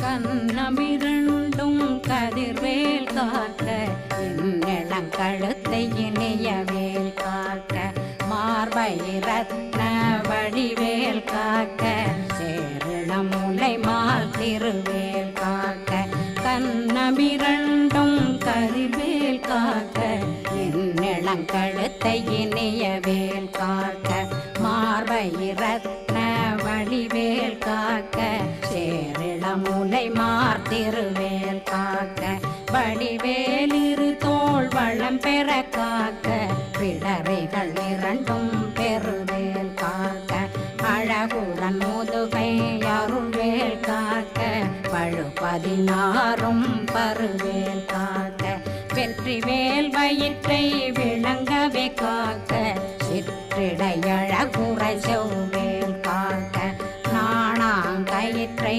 கண்ணமிரண்டும் கதிர்வேல் காக்க இளங்கழுத்தை இனியவேல் காக்க மார்பை ரத்ன வடிவேல் காக்க சேரிளம் முலை மால் திருவேல் காக்க கண்ணமிரண்டும் கதிர்வேல் காக்க இளங்கழுத்தை இனியவேல் காக்க மார்பை ரத்ன வடிவேல் காக்க சேரிளம் முலை மார் திருவேல் காக்க வடிவேல் இரு தோள் வளம் பெற காக்க பிடரைகள் இரண்டும் பெருவேல் காக்க அழகுடன் முதுகை அருள்வேல் காக்க பழு16 பருவேல் காக்க வெற்றிவேல் வயிற்றை விளங்கவே காக்க சிற்றிடை அழகுற செவ்வேல் காக்க நாணாங்கயிற்றை